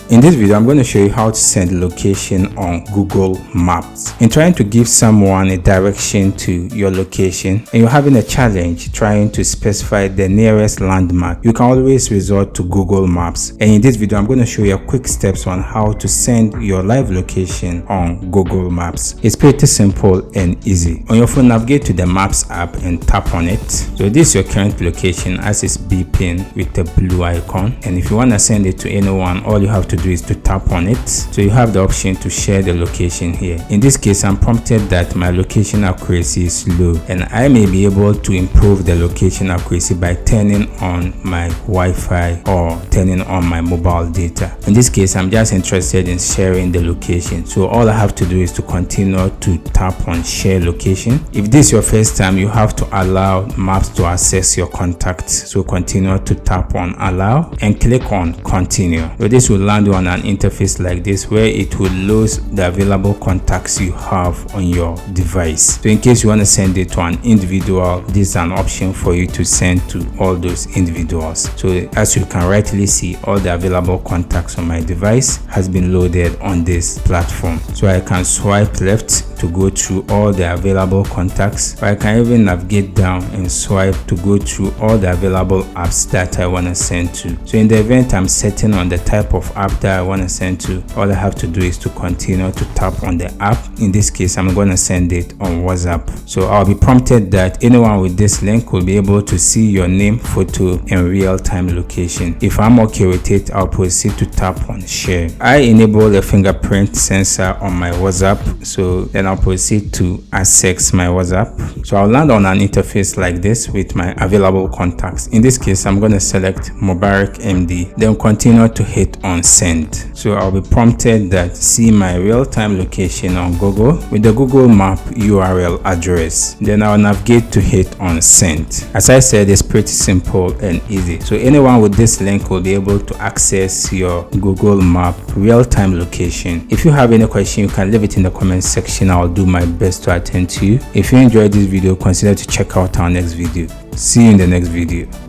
In this video, I'm going to show you how to send location on Google Maps. In trying to give someone a direction to your location and you're having a challenge trying to specify the nearest landmark, you can always resort to Google Maps. And in this video, I'm going to show you quick steps on how to send your live location on Google Maps. It's pretty simple and easy. On your phone, navigate to the Maps app and tap on it. So this is your current location as it's beeping with the blue icon. And if you want to send it to anyone, all you have to do is to tap on it. So you have the option to share the location here. In this case, I'm prompted that my location accuracy is low and I may be able to improve the location accuracy by turning on my Wi-Fi or turning on my mobile data. In this case, I'm just interested in sharing the location. So all I have to do is to continue to tap on share location. If this is your first time, you have to allow Maps to access your contacts. So continue to tap on allow and click on continue. So this will land you on an interface like this where it will load the available contacts you have on your device. So in case you want to send it to an individual, this is an option for you to send to all those individuals. So as you can rightly see, all the available contacts on my device has been loaded on this platform. So I can swipe left to go through all the available contacts, or I can even navigate down and swipe to go through all the available apps that I want to send to. So in the event I'm setting on the type of app that I want to send to, all I have to do is to continue to tap on the app. In this case, I'm going to send it on WhatsApp. So I'll be prompted that anyone with this link will be able to see your name, photo, and real-time location. If I'm okay with it, I'll proceed to tap on share. I enable the fingerprint sensor on my WhatsApp, so then I'll proceed to access my WhatsApp. So I'll land on an interface like this with my available contacts. In this case, I'm going to select Mubarick MD, then continue to hit on send. So I'll be prompted that see my real-time location on Google with the Google Map URL address. Then I'll navigate to hit on send. As I said, it's pretty simple and easy. So anyone with this link will be able to access your Google Map real-time location. If you have any question, you can leave it in the comment section. I'll do my best to attend to you. If you enjoyed this video, consider to check out our next video. See you in the next video.